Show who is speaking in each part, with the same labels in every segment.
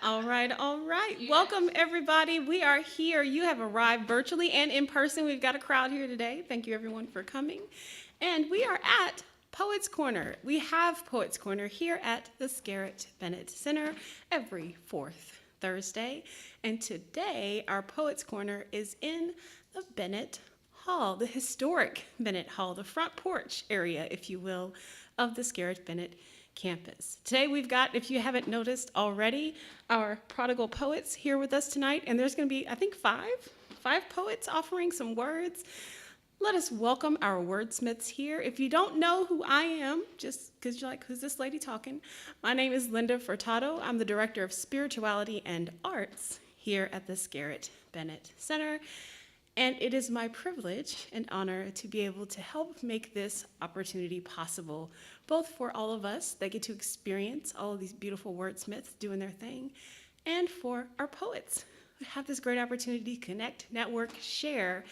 Speaker 1: All right, all right. Welcome, everybody. We are here. You have arrived virtually and in person. We've got a crowd here today. Thank you, everyone, for coming. And we are at Poets Corner. We have Poets Corner here at the Scarritt Bennett Center every fourth Thursday. And today, our Poets Corner is in the Bennett Hall, the historic Bennett Hall, the front porch area, if you will, of the Scarritt Bennett campus. Today we've got, if you haven't noticed already, our Prodigal Poets here with us tonight, and there's going to be, I think, five poets offering some words. Let us welcome our wordsmiths here. If you don't know who I am, just because you're like, who's this lady talking? My name is Linda Furtado. I'm the Director of Spirituality and Arts here at the Scarritt Bennett Center. And it is my privilege and honor to be able to help make this opportunity possible, both for all of us that get to experience all of these beautiful wordsmiths doing their thing, and for our poets who have this great opportunity to connect, network, share,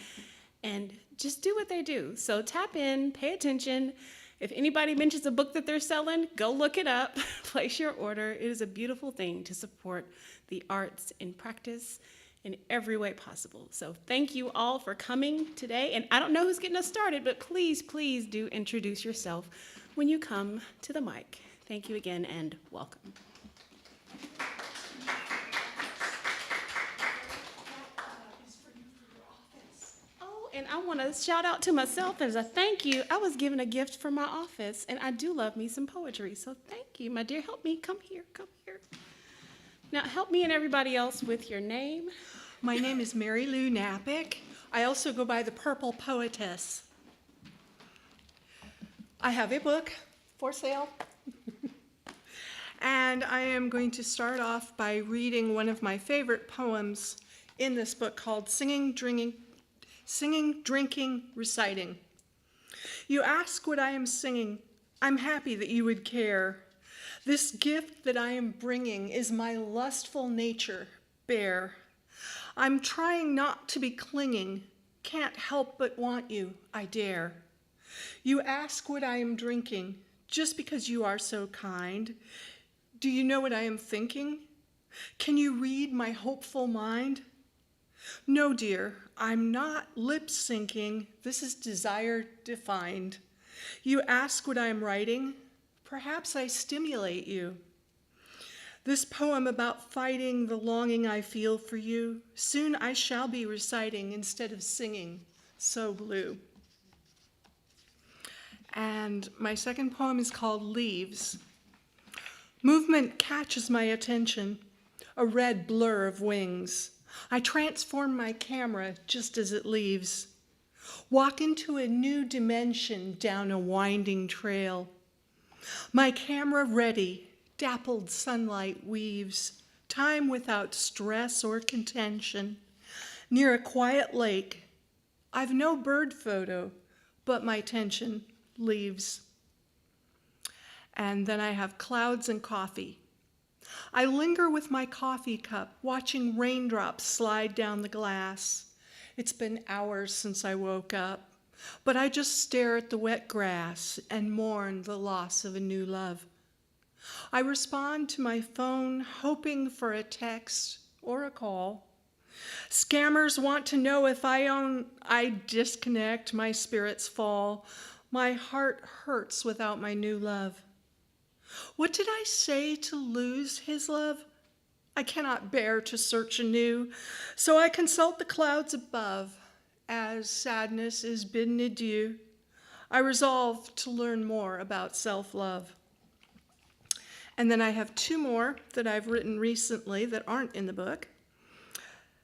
Speaker 1: and just do what they do. So tap in, pay attention. If anybody mentions a book that they're selling, go look it up, place your order. It is a beautiful thing to support the arts in practice in every way possible. So thank you all for coming today. And I don't know who's getting us started, but please, please do introduce yourself when you come to the mic. Thank you again and welcome. Oh, and I want to shout out to myself as a thank you. I was given a gift from my office, and I do love me some poetry. So thank you, my dear. Help me. Come here. Come here. Now, help me and everybody else with your name.
Speaker 2: My name is Mary Lou Napick. I also go by the Purple Poetess. I have a book for sale. And I am going to start off by reading one of my favorite poems in this book called Singing, Drinking, Reciting. You ask what I am singing. I'm happy that you would care. This gift that I am bringing is my lustful nature bare. I'm trying not to be clinging, can't help but want you, I dare. You ask what I am drinking, just because you are so kind. Do you know what I am thinking? Can you read my hopeful mind? No, dear, I'm not lip syncing. This is desire defined. You ask what I am writing. Perhaps I stimulate you. This poem about fighting the longing I feel for you, soon I shall be reciting instead of singing, so blue. And my second poem is called Leaves. Movement catches my attention, a red blur of wings. I transform my camera just as it leaves. Walk into a new dimension down a winding trail. My camera ready, dappled sunlight weaves, time without stress or contention. Near a quiet lake, I've no bird photo, but my tension leaves. And then I have Clouds and Coffee. I linger with my coffee cup, watching raindrops slide down the glass. It's been hours since I woke up, but I just stare at the wet grass and mourn the loss of a new love. I respond to my phone, hoping for a text or a call. Scammers want to know if I disconnect, my spirits fall. My heart hurts without my new love. What did I say to lose his love? I cannot bear to search anew, so I consult the clouds above. As sadness is bidden adieu, I resolve to learn more about self-love. And then I have two more that I've written recently that aren't in the book.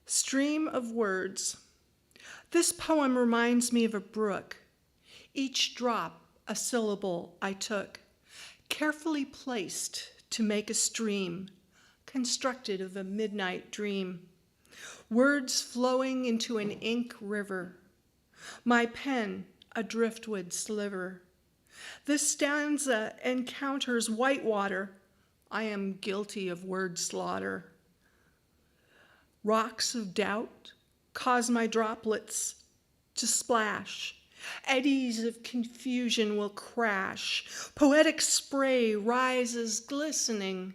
Speaker 2: Stream of Words. This poem reminds me of a brook. Each drop a syllable I took, carefully placed to make a stream, constructed of a midnight dream. Words flowing into an ink river, my pen a driftwood sliver. This stanza encounters white water. I am guilty of word slaughter. Rocks of doubt cause my droplets to splash. Eddies of confusion will crash. Poetic spray rises glistening.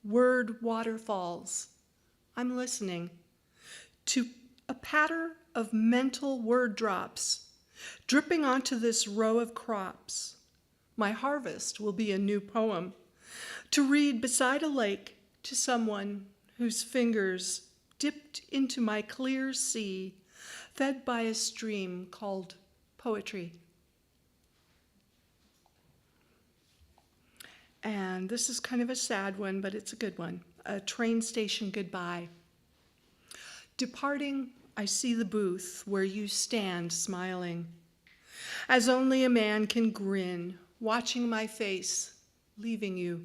Speaker 2: word waterfalls. I'm listening to a patter of mental word drops dripping onto this row of crops. My harvest will be a new poem to read beside a lake to someone whose fingers dipped into my clear sea, fed by a stream called poetry. And this is kind of a sad one, but it's a good one. A train station goodbye. Departing, I see the booth where you stand smiling, as only a man can grin, watching my face, leaving you.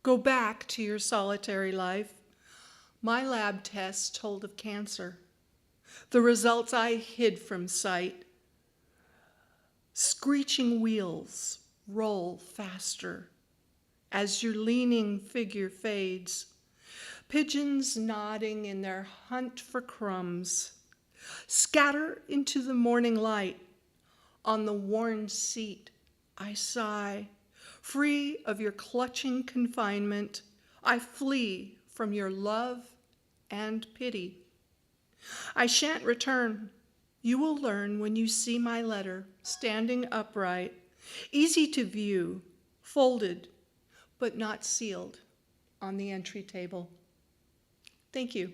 Speaker 2: Go back to your solitary life. My lab test told of cancer. The results I hid from sight. Screeching wheels roll faster as your leaning figure fades. Pigeons nodding in their hunt for crumbs scatter into the morning light. On the worn seat, I sigh. Free of your clutching confinement, I flee from your love and pity. I shan't return. You will learn when you see my letter standing upright, easy to view, folded, but not sealed on the entry table. Thank you.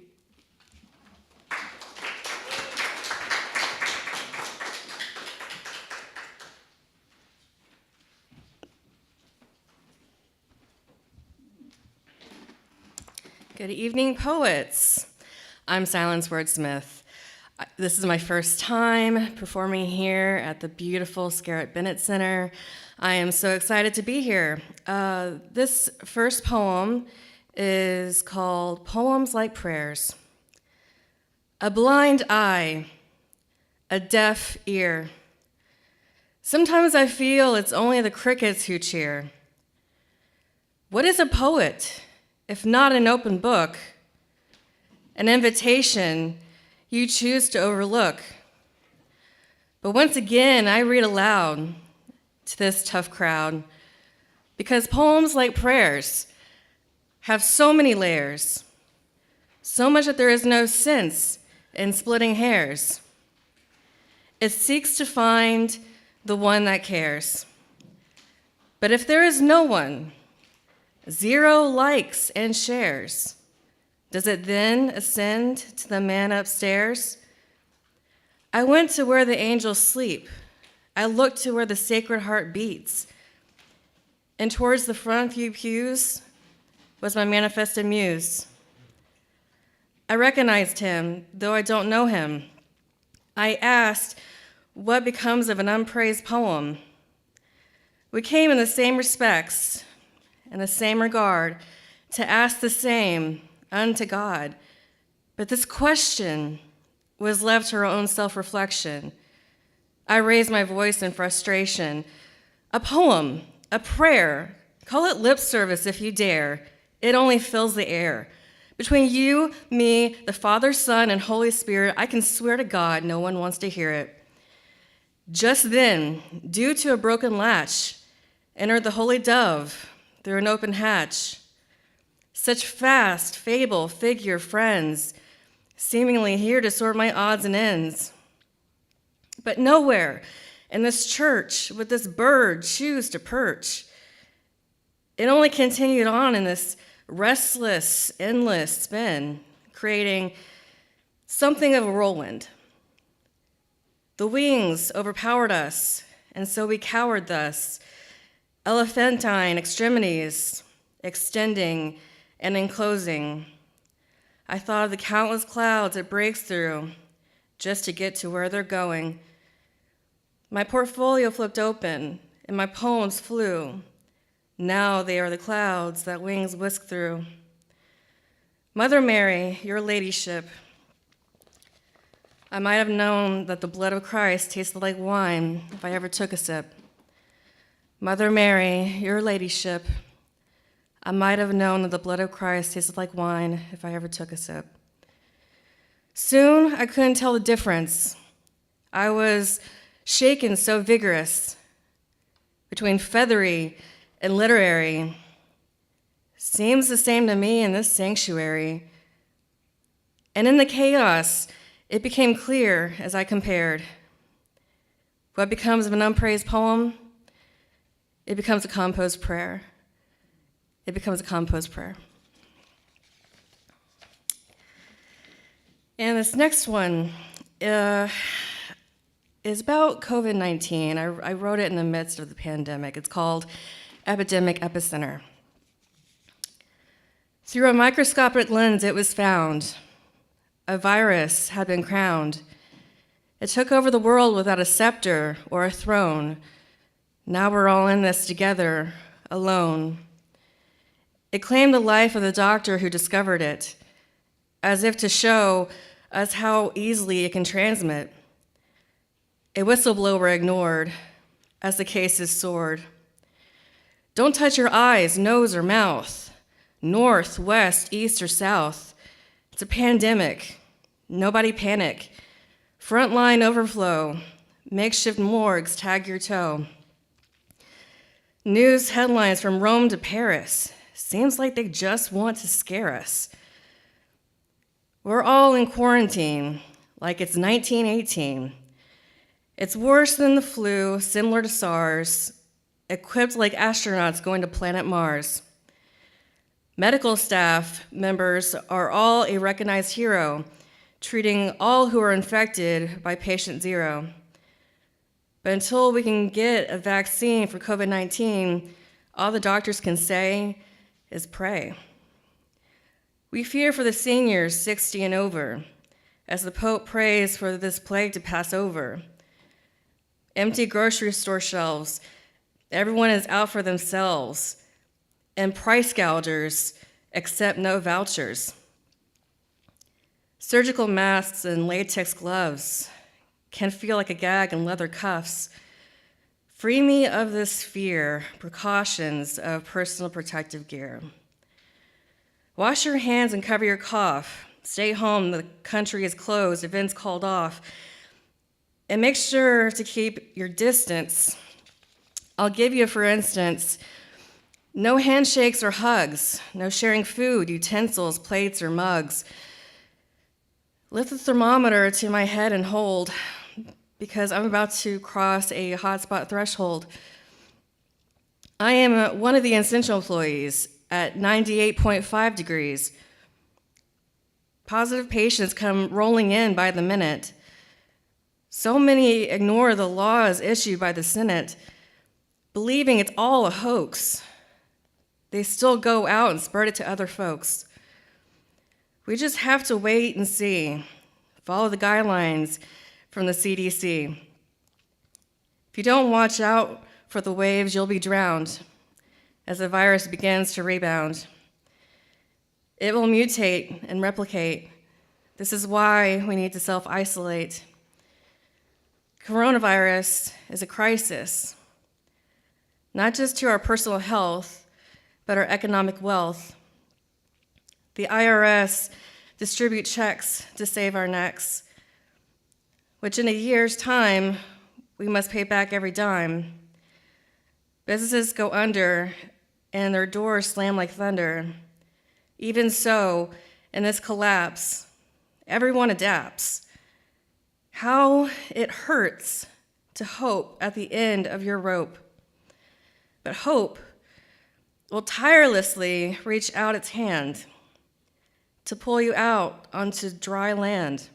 Speaker 3: Good evening, poets. I'm Silence Wordsmith. This is my first time performing here at the beautiful Scarritt Bennett Center. I am so excited to be here. This first poem is called Poems Like Prayers. A blind eye, a deaf ear. Sometimes I feel it's only the crickets who cheer. What is a poet, if not an open book? An invitation you choose to overlook. But once again, I read aloud to this tough crowd because poems like prayers have so many layers, so much that there is no sense in splitting hairs. It seeks to find the one that cares. But if there is no one, 0 likes and shares, does it then ascend to the man upstairs? I went to where the angels sleep. I looked to where the Sacred Heart beats. And towards the front few pews was my manifested muse. I recognized him, though I don't know him. I asked, what becomes of an unpraised poem? We came in the same respects, in the same regard, to ask the same unto God. But this question was left to her own self-reflection. I raised my voice in frustration. A poem, a prayer, call it lip service if you dare. It only fills the air. Between you, me, the Father, Son, and Holy Spirit, I can swear to God no one wants to hear it. Just then, due to a broken latch, entered the Holy Dove through an open hatch. Such fast, fable, figure friends, seemingly here to sort my odds and ends. But nowhere in this church would this bird choose to perch. It only continued on in this restless, endless spin, creating something of a whirlwind. The wings overpowered us, and so we cowered thus, elephantine extremities extending and enclosing. I thought of the countless clouds it breaks through just to get to where they're going. My portfolio flipped open, and my poems flew. Now they are the clouds that wings whisk through. Mother Mary, your ladyship, I might have known that the blood of Christ tasted like wine if I ever took a sip. Mother Mary, your ladyship, I might have known that the blood of Christ tasted like wine if I ever took a sip. Soon I couldn't tell the difference. I was shaken so vigorous between feathery and literary, seems the same to me in this sanctuary. And in the chaos, it became clear as I compared. What becomes of an unpraised poem? It becomes a composed prayer. It becomes a composed prayer. And this next one is about COVID-19. I wrote it in the midst of the pandemic. It's called Epidemic Epicenter. Through a microscopic lens, it was found. A virus had been crowned. It took over the world without a scepter or a throne. Now we're all in this together, alone. It claimed the life of the doctor who discovered it, as if to show us how easily it can transmit. A whistleblower ignored as the cases soared. Don't touch your eyes, nose, or mouth, north, west, east, or south. It's a pandemic. Nobody panic. Frontline overflow. Makeshift morgues tag your toe. News headlines from Rome to Paris. Seems like they just want to scare us. We're all in quarantine, like it's 1918. It's worse than the flu, similar to SARS, equipped like astronauts going to planet Mars. Medical staff members are all a recognized hero, treating all who are infected by patient zero. But until we can get a vaccine for COVID-19, all the doctors can say is pray. We fear for the seniors 60 and over, as the Pope prays for this plague to pass over. Empty grocery store shelves, everyone is out for themselves, and price gougers accept no vouchers. Surgical masks and latex gloves can feel like a gag in leather cuffs. Free me of this fear, precautions of personal protective gear. Wash your hands and cover your cough. Stay home, the country is closed, events called off. And make sure to keep your distance. I'll give you, for instance, no handshakes or hugs, no sharing food, utensils, plates, or mugs. Lift the thermometer to my head and hold, because I'm about to cross a hotspot threshold. I am one of the essential employees at 98.5 degrees. Positive patients come rolling in by the minute. So many ignore the laws issued by the Senate, believing it's all a hoax. They still go out and spread it to other folks. We just have to wait and see. Follow the guidelines from the CDC. If you don't watch out for the waves, you'll be drowned as the virus begins to rebound. It will mutate and replicate. This is why we need to self-isolate. Coronavirus is a crisis, not just to our personal health, but our economic wealth. The IRS distribute checks to save our necks, which in a year's time, we must pay back every dime. Businesses go under and their doors slam like thunder. Even so, in this collapse, everyone adapts. How it hurts to hope at the end of your rope. But hope will tirelessly reach out its hand to pull you out onto dry land.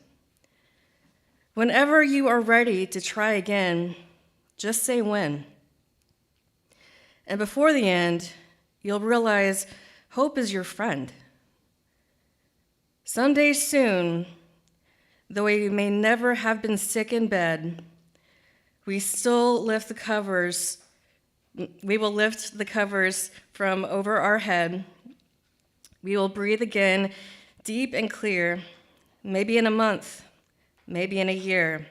Speaker 3: Whenever you are ready to try again, just say when. And before the end, you'll realize hope is your friend. Someday soon, though we may never have been sick in bed, we will lift the covers from over our head. We will breathe again, deep and clear, maybe in a month, maybe in a year.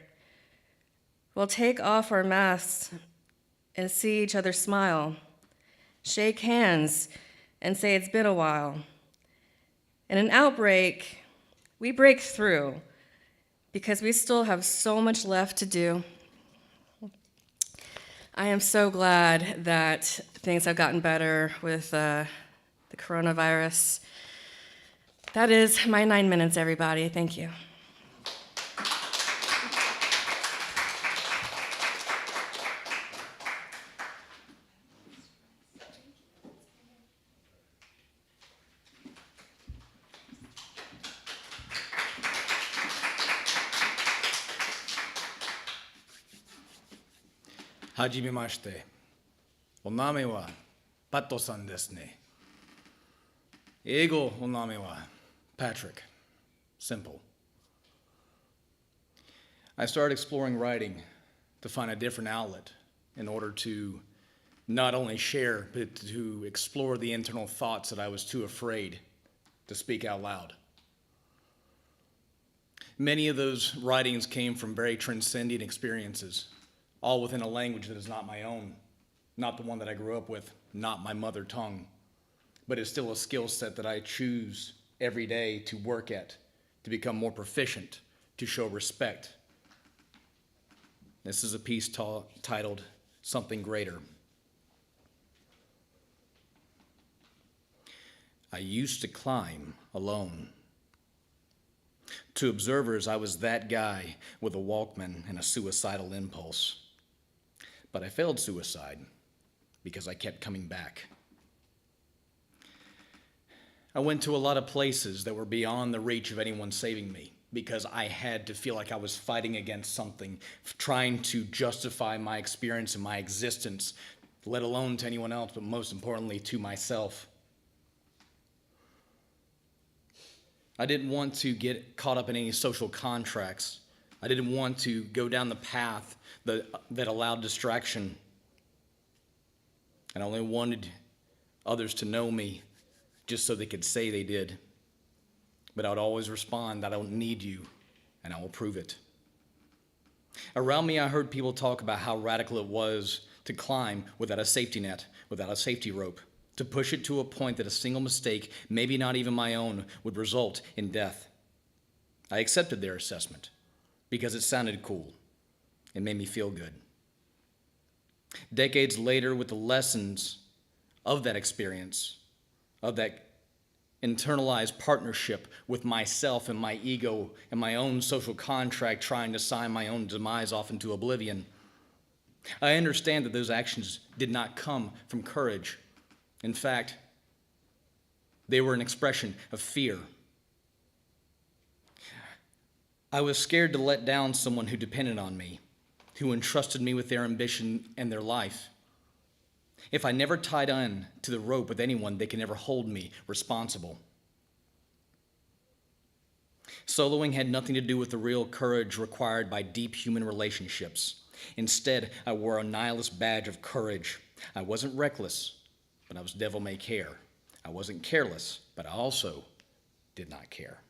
Speaker 3: We'll take off our masks and see each other smile, shake hands and say it's been a while. In an outbreak, we break through because we still have so much left to do. I am so glad that things have gotten better with the the coronavirus. That is my 9 minutes, everybody. Thank you.
Speaker 4: Hajimemashite. Oname wa Pato-san desu ne. Eigo oname wa Patrick. Simple. I started exploring writing to find a different outlet in order to not only share, but to explore the internal thoughts that I was too afraid to speak out loud. Many of those writings came from very transcendent experiences, all within a language that is not my own, not the one that I grew up with, not my mother tongue, but it's still a skill set that I choose every day to work at, to become more proficient, to show respect. This is a piece titled Something Greater. I used to climb alone. To observers, I was that guy with a Walkman and a suicidal impulse. But I failed suicide because I kept coming back. I went to a lot of places that were beyond the reach of anyone saving me because I had to feel like I was fighting against something, trying to justify my experience and my existence, let alone to anyone else, but most importantly to myself. I didn't want to get caught up in any social contracts. I didn't want to go down the path that allowed distraction. And I only wanted others to know me just so they could say they did. But I would always respond, I don't need you, and I will prove it. Around me, I heard people talk about how radical it was to climb without a safety net, without a safety rope, to push it to a point that a single mistake, maybe not even my own, would result in death. I accepted their assessment because it sounded cool. It made me feel good. Decades later, with the lessons of that experience, of that internalized partnership with myself and my ego and my own social contract trying to sign my own demise off into oblivion, I understand that those actions did not come from courage. In fact, they were an expression of fear. I was scared to let down someone who depended on me, who entrusted me with their ambition and their life. If I never tied on to the rope with anyone, they could never hold me responsible. Soloing had nothing to do with the real courage required by deep human relationships. Instead, I wore a nihilist badge of courage. I wasn't reckless, but I was devil-may-care. I wasn't careless, but I also did not care.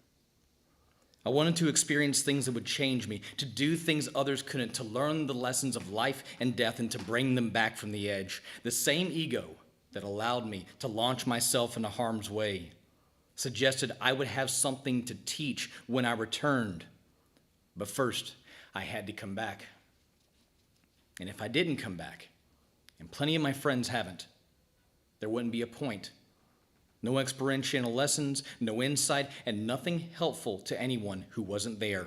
Speaker 4: I wanted to experience things that would change me, to do things others couldn't, to learn the lessons of life and death and to bring them back from the edge. The same ego that allowed me to launch myself into harm's way suggested I would have something to teach when I returned. But first, I had to come back. And if I didn't come back, and plenty of my friends haven't, there wouldn't be a point. No experiential lessons, no insight, and nothing helpful to anyone who wasn't there.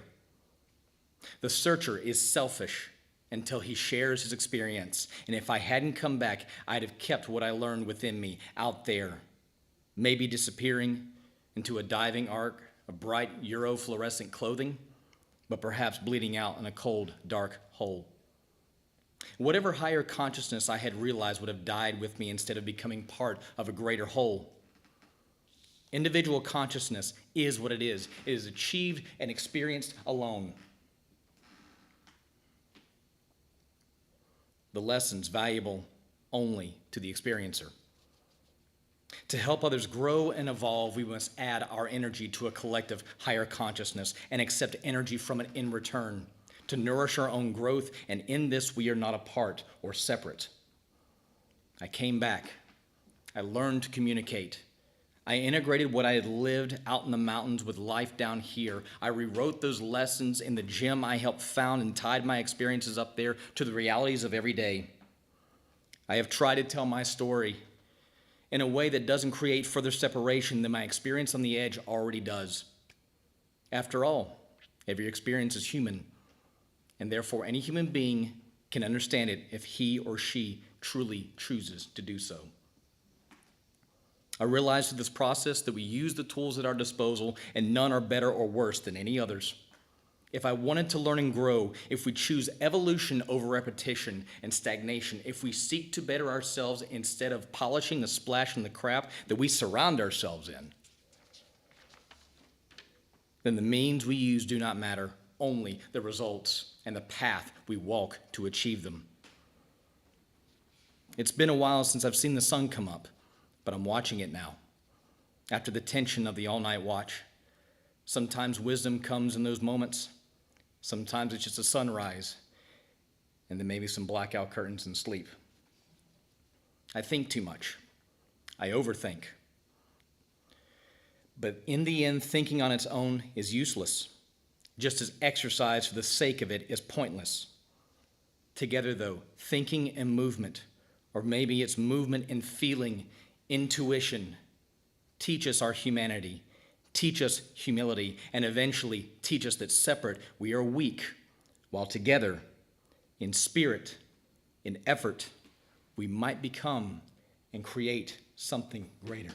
Speaker 4: The searcher is selfish until he shares his experience. And if I hadn't come back, I'd have kept what I learned within me out there, maybe disappearing into a diving arc of bright Euro-fluorescent clothing, but perhaps bleeding out in a cold, dark hole. Whatever higher consciousness I had realized would have died with me instead of becoming part of a greater whole. Individual consciousness is what it is. It is achieved and experienced alone. The lessons valuable only to the experiencer. To help others grow and evolve, we must add our energy to a collective higher consciousness and accept energy from it in return to nourish our own growth, and in this we are not apart or separate. I came back. I learned to communicate. I integrated what I had lived out in the mountains with life down here. I rewrote those lessons in the gym I helped found and tied my experiences up there to the realities of every day. I have tried to tell my story in a way that doesn't create further separation than my experience on the edge already does. After all, every experience is human, and therefore any human being can understand it if he or she truly chooses to do so. I realize through this process that we use the tools at our disposal, and none are better or worse than any others. If I wanted to learn and grow, if we choose evolution over repetition and stagnation, if we seek to better ourselves instead of polishing the splash and the crap that we surround ourselves in, then the means we use do not matter, only the results and the path we walk to achieve them. It's been a while since I've seen the sun come up, but I'm watching it now. After the tension of the all-night watch, sometimes wisdom comes in those moments. Sometimes it's just a sunrise, and then maybe some blackout curtains and sleep. I think too much. I overthink. But in the end, thinking on its own is useless, just as exercise for the sake of it is pointless. Together, though, thinking and movement, or maybe it's movement and feeling, intuition, teach us our humanity, teach us humility, and eventually teach us that separate we are weak, while together, in spirit, in effort, we might become and create something greater.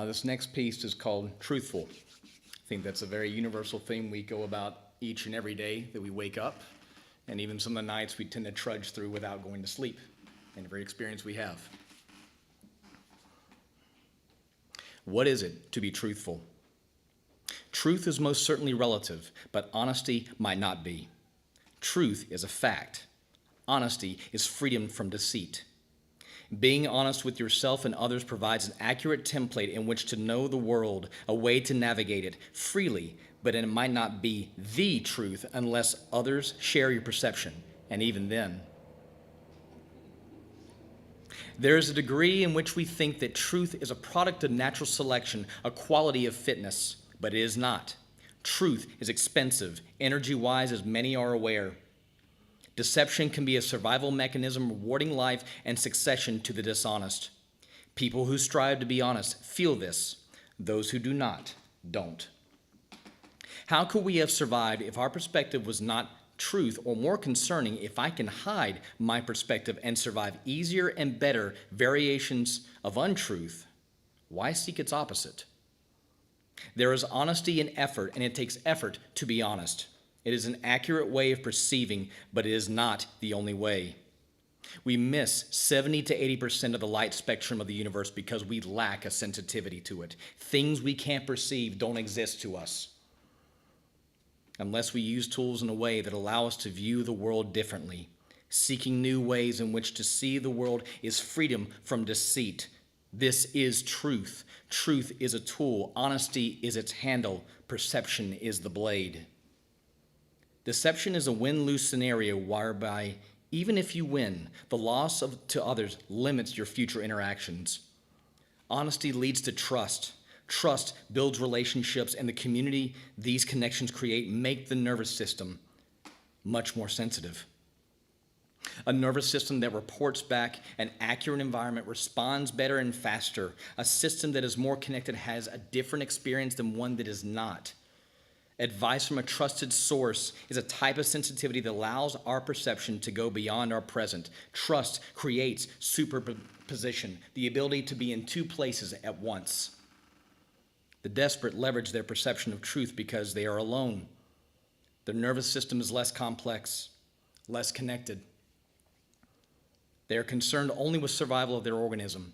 Speaker 4: This next piece is called Truthful. I think that's a very universal theme we go about each and every day that we wake up, and even some of the nights we tend to trudge through without going to sleep, in every experience we have. What is it to be truthful? Truth is most certainly relative, but honesty might not be. Truth is a fact. Honesty is freedom from deceit. Being honest with yourself and others provides an accurate template in which to know the world, a way to navigate it freely, but it might not be the truth unless others share your perception, and even then. There is a degree in which we think that truth is a product of natural selection, a quality of fitness, but it is not. Truth is expensive, energy-wise, as many are aware. Deception can be a survival mechanism rewarding life and succession to the dishonest. People who strive to be honest feel this. Those who do not, don't. How could we have survived if our perspective was not truth, or more concerning, if I can hide my perspective and survive easier and better variations of untruth? Why seek its opposite? There is honesty in effort, and it takes effort to be honest. It is an accurate way of perceiving, but it is not the only way. We miss 70 to 80% of the light spectrum of the universe because we lack a sensitivity to it. Things we can't perceive don't exist to us unless we use tools in a way that allow us to view the world differently. Seeking new ways in which to see the world is freedom from deceit. This is truth. Truth is a tool. Honesty is its handle. Perception is the blade. Deception is a win-lose scenario whereby, even if you win, the loss to others limits your future interactions. Honesty leads to trust. Trust builds relationships, and the community these connections create make the nervous system much more sensitive. A nervous system that reports back an accurate environment responds better and faster. A system that is more connected has a different experience than one that is not. Advice from a trusted source is a type of sensitivity that allows our perception to go beyond our present. Trust creates superposition, the ability to be in two places at once. The desperate leverage their perception of truth because they are alone. Their nervous system is less complex, less connected. They are concerned only with survival of their organism.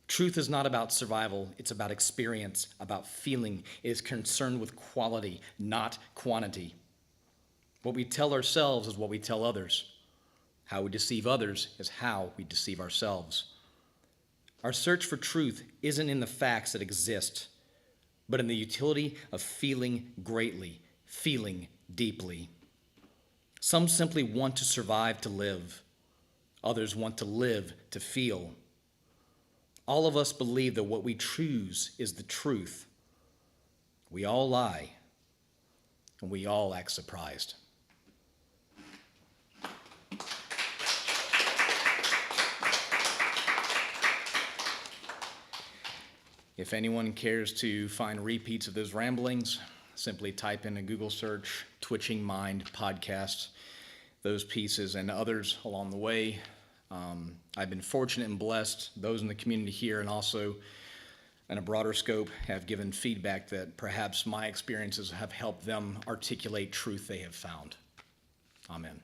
Speaker 4: Truth is not about survival, it's about experience, about feeling. It is concerned with quality, not quantity. What we tell ourselves is what we tell others. How we deceive others is how we deceive ourselves. Our search for truth isn't in the facts that exist, but in the utility of feeling greatly, feeling deeply. Some simply want to survive to live. Others want to live to feel. All of us believe that what we choose is the truth. We all lie, and we all act surprised. If anyone cares to find repeats of those ramblings, simply type in a Google search, Twitching Mind Podcast, those pieces and others along the way. I've been fortunate and blessed. Those in the community here and also in a broader scope have given feedback that perhaps my experiences have helped them articulate truth they have found. Amen.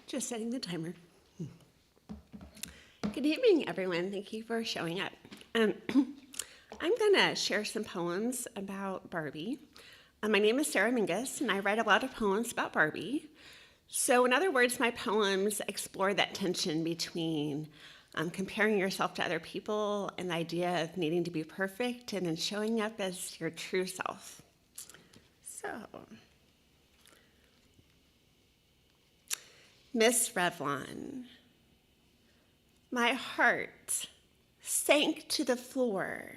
Speaker 5: Just setting the timer. Good evening, everyone. Thank you for showing up. I'm going to share some poems about Barbie. My name is Sarah Mingus, and I write a lot of poems about Barbie. So in other words, my poems explore that tension between comparing yourself to other people and the idea of needing to be perfect and then showing up as your true self. So, Miss Revlon, my heart sank to the floor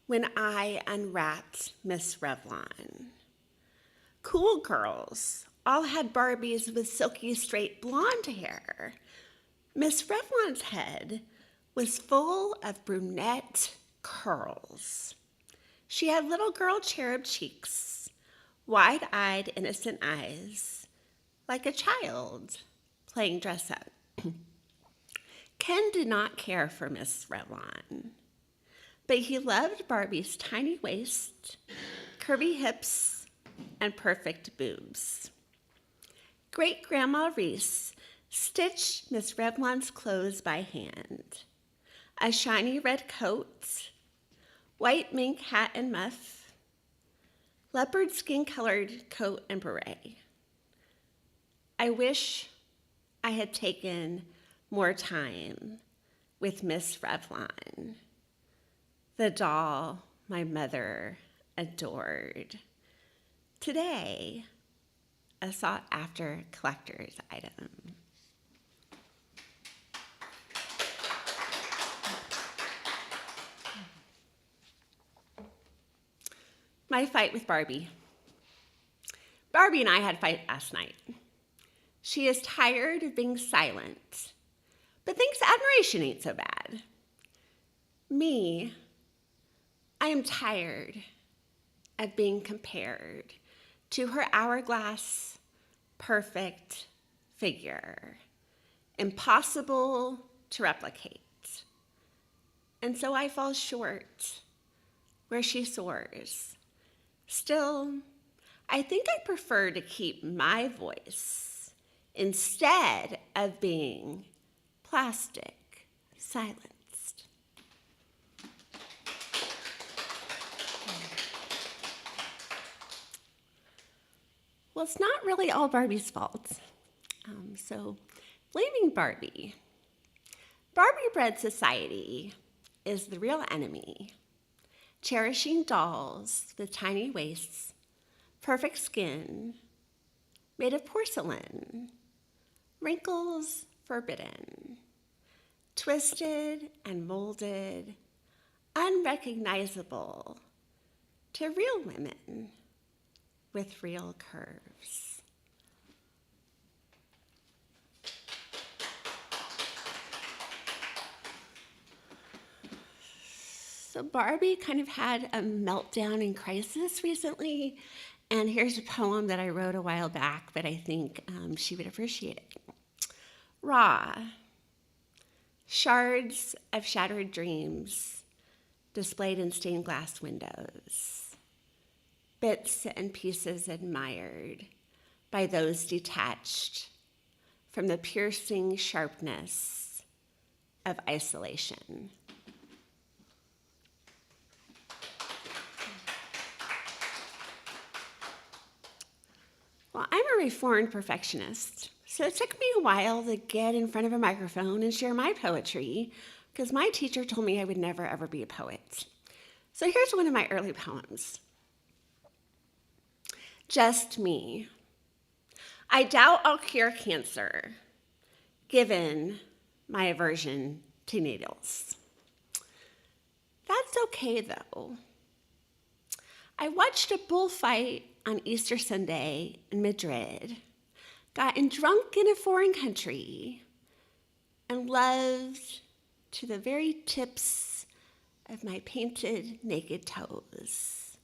Speaker 5: when I unwrapped Miss Revlon. Cool girls all had Barbies with silky straight blonde hair. Miss Revlon's head was full of brunette curls. She had little girl cherub cheeks, wide-eyed innocent eyes, like a child playing dress up. Ken did not care for Miss Revlon, but he loved Barbie's tiny waist, curvy hips, and perfect boobs. Great-Grandma Reese stitched Miss Revlon's clothes by hand. A shiny red coat, white mink hat and muff, leopard skin-colored coat and beret. I wish I had taken more time with Miss Revlon, the doll my mother adored. Today, a sought-after collector's item. My fight with Barbie. Barbie and I had a fight last night. She is tired of being silent, but thinks admiration ain't so bad. Me, I am tired of being compared to her hourglass, perfect figure, impossible to replicate. And so I fall short where she soars. Still, I think I prefer to keep my voice instead of being plastic silenced. Well, it's not really all Barbie's fault. So blaming Barbie. Barbie-bred society is the real enemy, cherishing dolls with tiny waists, perfect skin, made of porcelain, wrinkles forbidden, twisted and molded, unrecognizable to real women with real curves. So Barbie kind of had a meltdown and crisis recently, and here's a poem that I wrote a while back, but I think she would appreciate it. Raw, shards of shattered dreams displayed in stained glass windows, bits and pieces admired by those detached from the piercing sharpness of isolation. Well, I'm a reformed perfectionist, so it took me a while to get in front of a microphone and share my poetry because my teacher told me I would never ever be a poet. So here's one of my early poems. Just me. I doubt I'll cure cancer, given my aversion to needles. That's okay, though. I watched a bullfight on Easter Sunday in Madrid, gotten drunk in a foreign country, and loved to the very tips of my painted naked toes.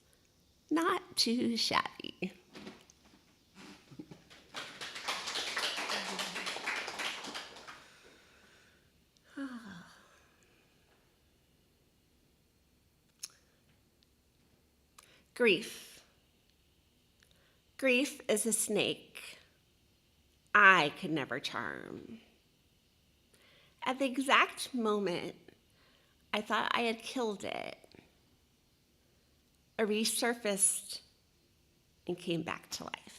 Speaker 5: Not too shabby. Grief. Grief is a snake I could never charm. At the exact moment I thought I had killed it, it resurfaced and came back to life.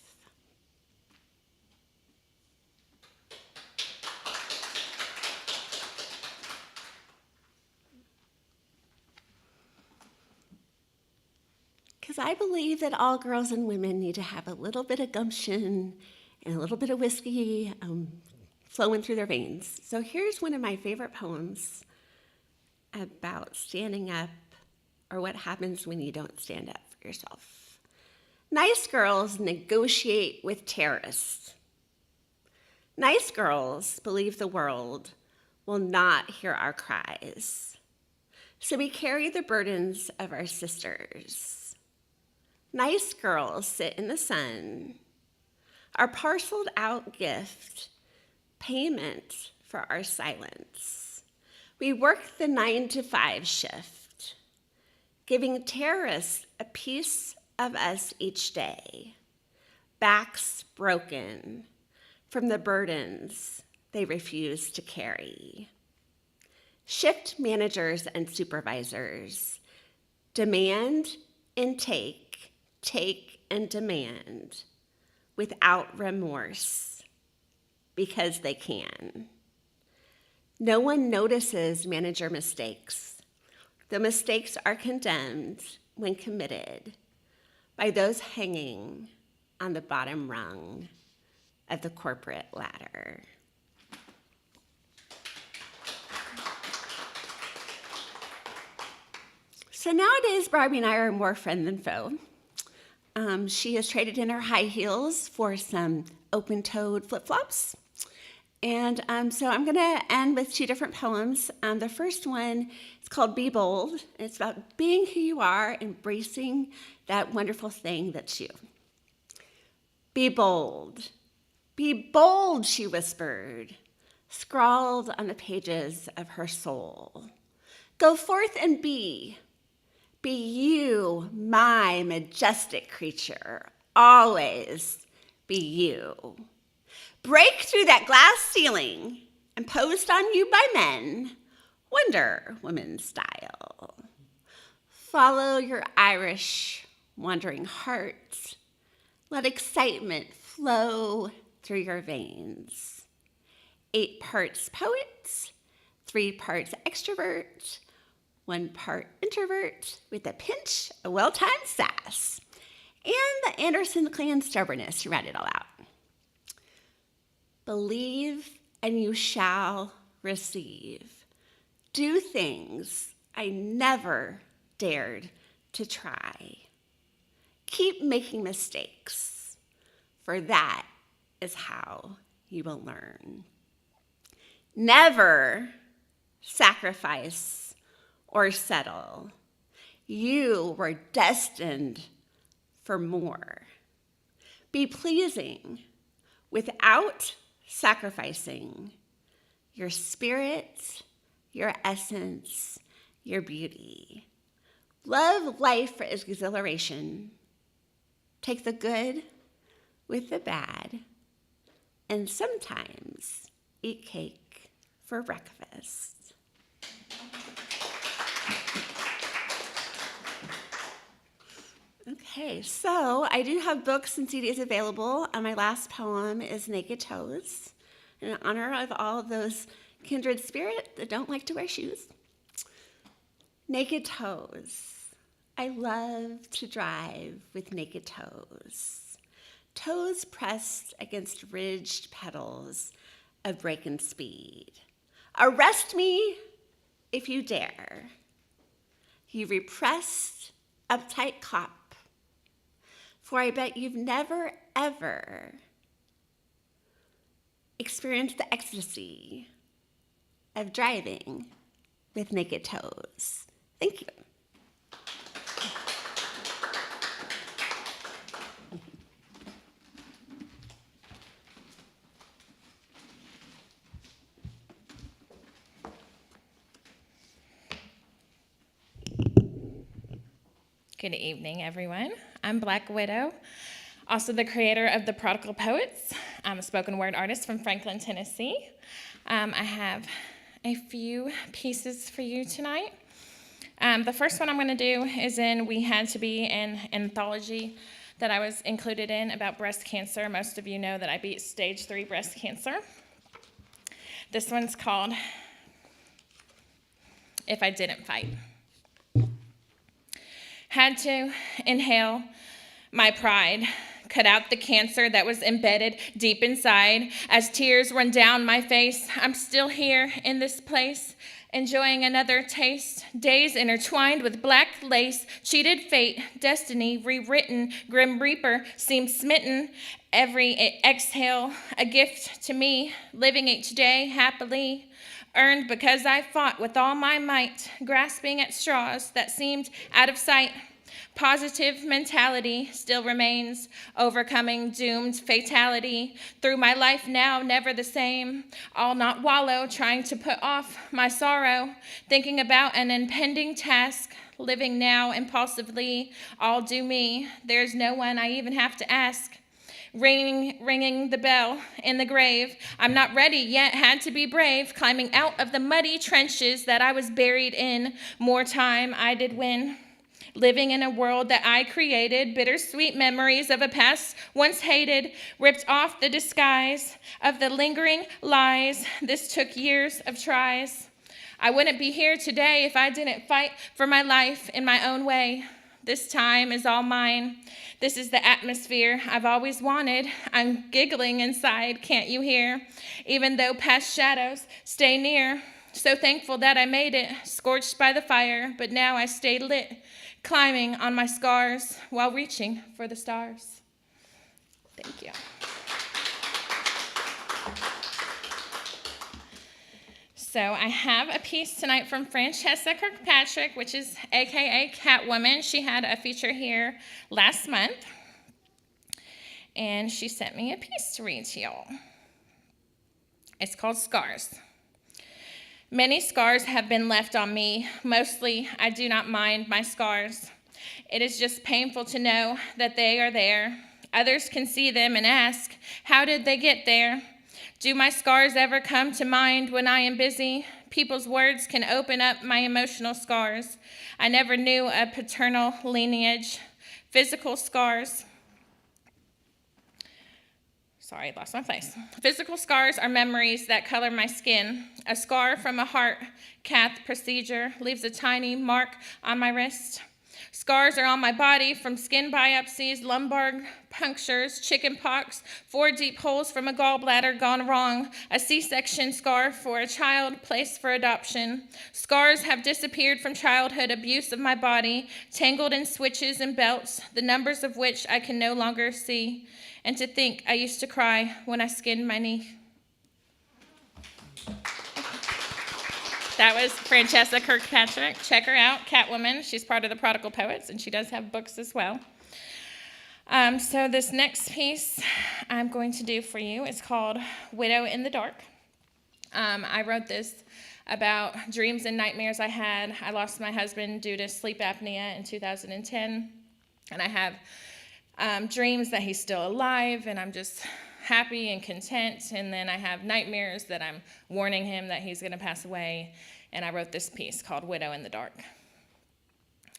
Speaker 5: Because I believe that all girls and women need to have a little bit of gumption and a little bit of whiskey flowing through their veins. So here's one of my favorite poems about standing up or what happens when you don't stand up for yourself. Nice girls negotiate with terrorists. Nice girls believe the world will not hear our cries. So we carry the burdens of our sisters. Nice girls sit in the sun, our parceled out gift, payment for our silence. We work the 9-to-5 shift, giving terrorists a piece of us each day, backs broken from the burdens they refuse to carry. Shift managers and supervisors demand and take and demand without remorse because they can. No one notices manager mistakes. The mistakes are condemned when committed by those hanging on the bottom rung of the corporate ladder. So nowadays, Barbie and I are more friend than foe. She has traded in her high heels for some open-toed flip-flops. And so I'm going to end with two different poems. The first one is called Be Bold. It's about being who you are, embracing that wonderful thing that's you. Be bold. Be bold, she whispered, scrawled on the pages of her soul. Go forth and be. Be you, my majestic creature. Always be you. Break through that glass ceiling imposed on you by men, Wonder Woman style. Follow your Irish wandering heart. Let excitement flow through your veins. 8 parts poet, 3 parts extrovert, 1 part introvert with a pinch of well-timed sass, and the Anderson clan stubbornness to round it all out. Believe and you shall receive. Do things I never dared to try. Keep making mistakes, for that is how you will learn. Never sacrifice or settle. You were destined for more. Be pleasing without sacrificing your spirit, your essence, your beauty. Love life for its exhilaration. Take the good with the bad, and sometimes eat cake for breakfast. Okay. Okay, so I do have books and CDs available. My last poem is Naked Toes, in honor of all of those kindred spirits that don't like to wear shoes. Naked toes. I love to drive with naked toes. Toes pressed against ridged pedals of breaking speed. Arrest me if you dare. You repressed, uptight cop. For I bet you've never, ever experienced the ecstasy of driving with naked toes. Thank you.
Speaker 6: Good evening, everyone. I'm Black Widow, also the creator of the Prodigal Poets. I'm a spoken word artist from Franklin, Tennessee. I have a few pieces for you tonight. The first one I'm going to do is in We Had to Be, an anthology that I was included in about breast cancer. Most of you know that I beat stage 3 breast cancer. This one's called If I Didn't Fight. Had to inhale my pride, cut out the cancer that was embedded deep inside. As tears run down my face, I'm still here in this place, enjoying another taste. Days intertwined with black lace, cheated fate, destiny rewritten, grim reaper seems smitten. Every exhale, a gift to me, living each day happily. Earned because I fought with all my might, grasping at straws that seemed out of sight. Positive mentality still remains, overcoming doomed fatality. Through my life now, never the same. I'll not wallow, trying to put off my sorrow, thinking about an impending task. Living now impulsively, all do me. There's no one I even have to ask. Ringing the bell in the grave. I'm not ready yet, had to be brave, climbing out of the muddy trenches that I was buried in. More time I did win. Living in a world that I created, bittersweet memories of a past once hated, ripped off the disguise of the lingering lies. This took years of tries. I wouldn't be here today if I didn't fight for my life in my own way. This time is all mine. This is the atmosphere I've always wanted. I'm giggling inside, can't you hear? Even though past shadows stay near. So thankful that I made it, scorched by the fire, but now I stay lit, climbing on my scars while reaching for the stars. Thank you. So I have a piece tonight from Francesca Kirkpatrick, which is AKA Catwoman. She had a feature here last month, and she sent me a piece to read to y'all. It's called Scars. Many scars have been left on me. Mostly, I do not mind my scars. It is just painful to know that they are there. Others can see them and ask, how did they get there? Do my scars ever come to mind when I am busy? People's words can open up my emotional scars. I never knew a paternal lineage. Physical scars. Sorry, I lost my place. Physical scars are memories that color my skin. A scar from a heart cath procedure leaves a tiny mark on my wrist. Scars are on my body from skin biopsies, lumbar punctures, chicken pox, 4 deep holes from a gallbladder gone wrong, a C-section scar for a child placed for adoption. Scars have disappeared from childhood abuse of my body, tangled in switches and belts, the numbers of which I can no longer see. And to think I used to cry when I skinned my knee. That was Francesca Kirkpatrick. Check her out, Catwoman. She's part of the Prodigal Poets, and she does have books as well. So this next piece I'm going to do for you is called Widow in the Dark. I wrote this about dreams and nightmares I had. I lost my husband due to sleep apnea in 2010, and I have dreams that he's still alive, and I'm just happy and content, and then I have nightmares that I'm warning him that he's going to pass away, and I wrote this piece called Widow in the Dark.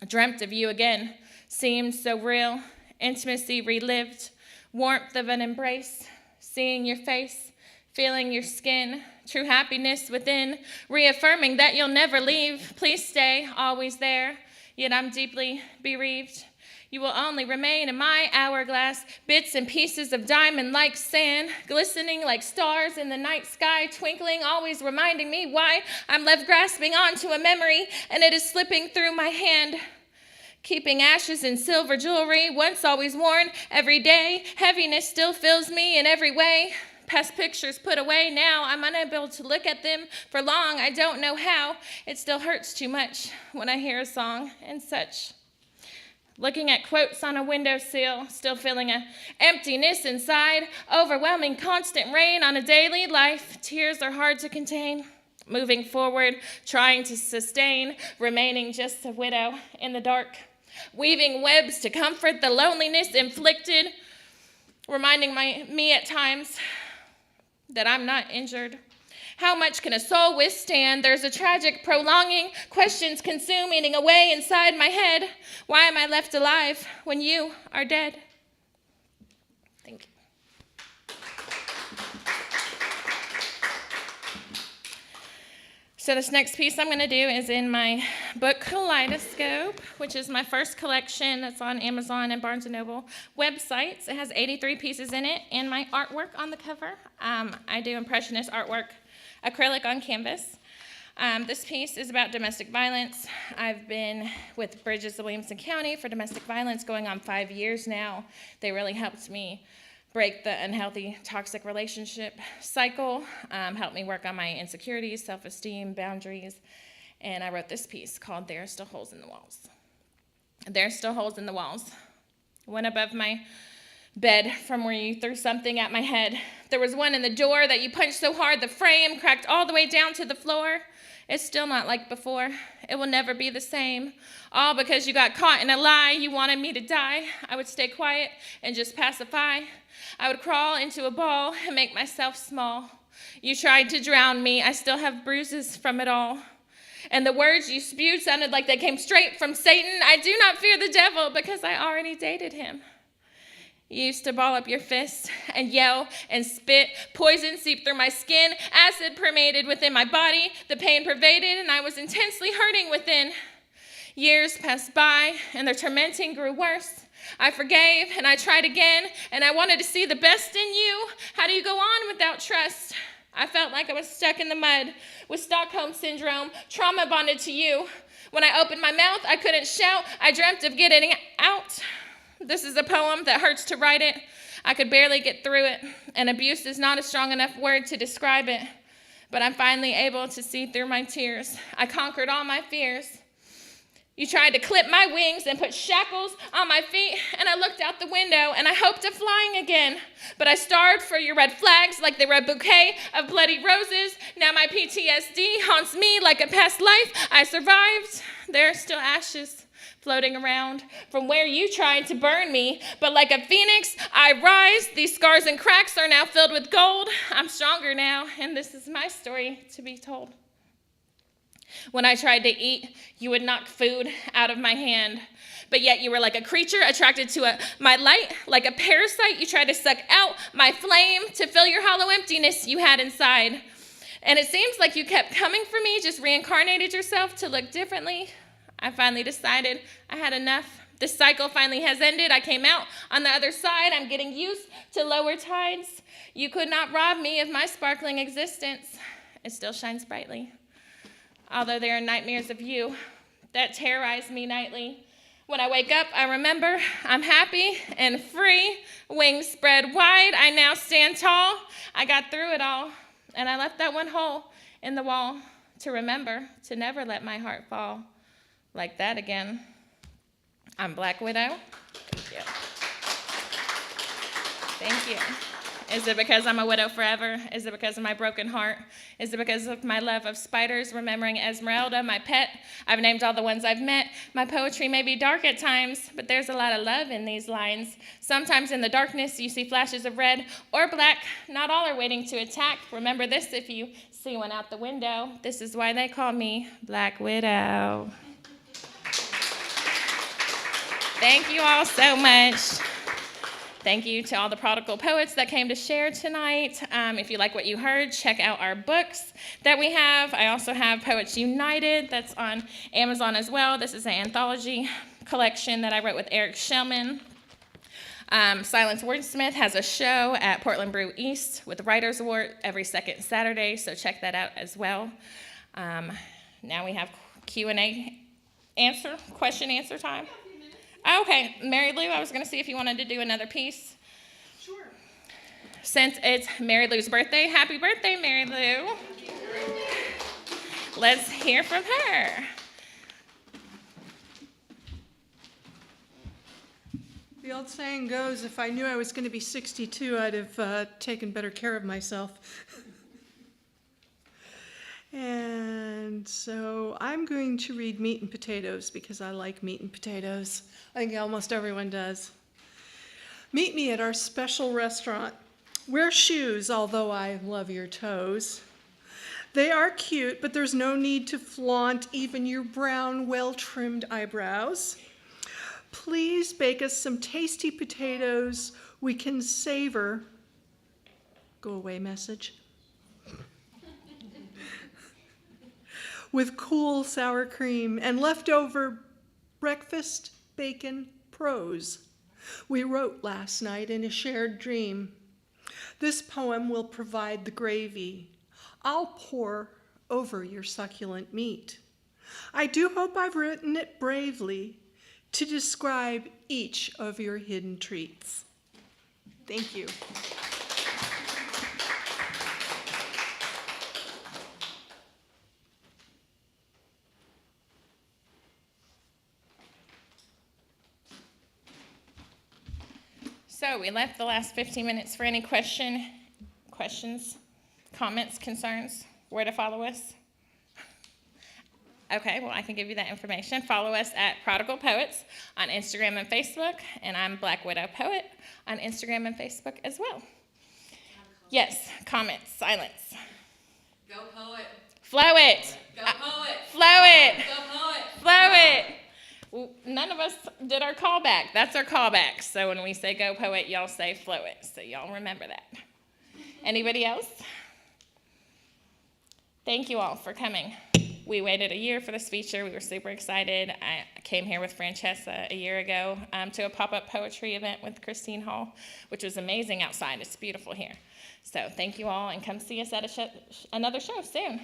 Speaker 6: I dreamt of you again, seemed so real, intimacy relived, warmth of an embrace, seeing your face, feeling your skin, true happiness within, reaffirming that you'll never leave. Please stay, always there, yet I'm deeply bereaved. You will only remain in my hourglass, bits and pieces of diamond like sand, glistening like stars in the night sky, twinkling, always reminding me why I'm left grasping onto a memory, and it is slipping through my hand. Keeping ashes and silver jewelry, once always worn every day, heaviness still fills me in every way. Past pictures put away, now I'm unable to look at them for long, I don't know how. It still hurts too much when I hear a song and such. Looking at quotes on a windowsill, still feeling an emptiness inside, overwhelming constant rain on a daily life. Tears are hard to contain. Moving forward, trying to sustain, remaining just a widow in the dark. Weaving webs to comfort the loneliness inflicted, reminding me at times that I'm not injured. How much can a soul withstand? There's a tragic prolonging, questions consuming away inside my head. Why am I left alive when you are dead? Thank you. So this next piece I'm going to do is in my book Kaleidoscope, which is my first collection that's on Amazon and Barnes & Noble websites. It has 83 pieces in it and my artwork on the cover. I do impressionist artwork, acrylic on canvas. This piece is about domestic violence. I've been with Bridges of Williamson County for domestic violence going on 5 years now. They really helped me break the unhealthy, toxic relationship cycle, helped me work on my insecurities, self-esteem, boundaries, and I wrote this piece called There Are Still Holes in the Walls. There are still holes in the walls. One above my bed from where you threw something at my head. There was one in the door that you punched so hard the frame cracked all the way down to the floor. It's still not like before. It will never be the same. All because you got caught in a lie. You wanted me to die. I would stay quiet and just pacify. I would crawl into a ball and make myself small. You tried to drown me. I still have bruises from it all. And the words you spewed sounded like they came straight from Satan. I do not fear the devil because I already dated him. You used to ball up your fists and yell and spit. Poison seeped through my skin. Acid permeated within my body. The pain pervaded, and I was intensely hurting within. Years passed by, and the tormenting grew worse. I forgave, and I tried again, and I wanted to see the best in you. How do you go on without trust? I felt like I was stuck in the mud with Stockholm Syndrome, trauma bonded to you. When I opened my mouth, I couldn't shout. I dreamt of getting out. This is a poem that hurts to write it. I could barely get through it, and abuse is not a strong enough word to describe it. But I'm finally able to see through my tears. I conquered all my fears. You tried to clip my wings and put shackles on my feet, and I looked out the window, and I hoped of flying again. But I starved for your red flags like they were a bouquet of bloody roses. Now my PTSD haunts me like a past life. I survived. There are still ashes floating around from where you tried to burn me. But like a phoenix, I rise. These scars and cracks are now filled with gold. I'm stronger now, and this is my story to be told. When I tried to eat, you would knock food out of my hand. But yet you were like a creature attracted to my light. Like a parasite, you tried to suck out my flame to fill your hollow emptiness you had inside. And it seems like you kept coming for me, just reincarnated yourself to look differently. I finally decided I had enough. This cycle finally has ended. I came out on the other side. I'm getting used to lower tides. You could not rob me of my sparkling existence. It still shines brightly. Although there are nightmares of you that terrorize me nightly. When I wake up, I remember I'm happy and free. Wings spread wide. I now stand tall. I got through it all. And I left that one hole in the wall to remember to never let my heart fall like that again. I'm Black Widow. Thank you. Thank you. Is it because I'm a widow forever? Is it because of my broken heart? Is it because of my love of spiders, remembering Esmeralda, my pet? I've named all the ones I've met. My poetry may be dark at times, but there's a lot of love in these lines. Sometimes in the darkness, you see flashes of red or black. Not all are waiting to attack. Remember this if you see one out the window. This is why they call me Black Widow. Thank you all so much. Thank you to all the Prodigal Poets that came to share tonight. If you like what you heard, check out our books that we have. I also have Poets United that's on Amazon as well. This is an anthology collection that I wrote with Eric Shellman. Silence Wordsmith has a show at Portland Brew East with the Writers Award every second Saturday, so check that out as well. Now we have Q&A question answer time. Okay, Mary Lou, I was going to see if you wanted to do another piece.
Speaker 2: Sure.
Speaker 6: Since it's Mary Lou's birthday, happy birthday, Mary Lou. Let's hear from her.
Speaker 2: The old saying goes, if I knew I was going to be 62, I'd have taken better care of myself. And so I'm going to read Meat and Potatoes because I like meat and potatoes. I think almost everyone does. Meet me at our special restaurant. Wear shoes, although I love your toes. They are cute, but there's no need to flaunt even your brown, well-trimmed eyebrows. Please bake us some tasty potatoes we can savor. Go away message. With cool sour cream and leftover breakfast bacon prose we wrote last night in a shared dream. This poem will provide the gravy. I'll pour over your succulent meat. I do hope I've written it bravely to describe each of your hidden treats. Thank you.
Speaker 6: So we left the last 15 minutes for any questions, comments, concerns, where to follow us. Okay, well, I can give you that information. Follow us at Prodigal Poets on Instagram and Facebook, and I'm Black Widow Poet on Instagram and Facebook as well. Yes, comments, silence.
Speaker 3: Go poet.
Speaker 6: Flow it.
Speaker 3: Go poet.
Speaker 6: Flow it.
Speaker 3: Go poet.
Speaker 6: Flow it. Well, none of us did our callback. That's our callback. So when we say go poet, y'all say flow it. So y'all remember that. Anybody else? Thank you all for coming. We waited a year for this feature. We were super excited. I came here with Francesca a year ago to a pop-up poetry event with Christine Hall, which was amazing outside. It's beautiful here. So thank you all, and come see us at another show soon.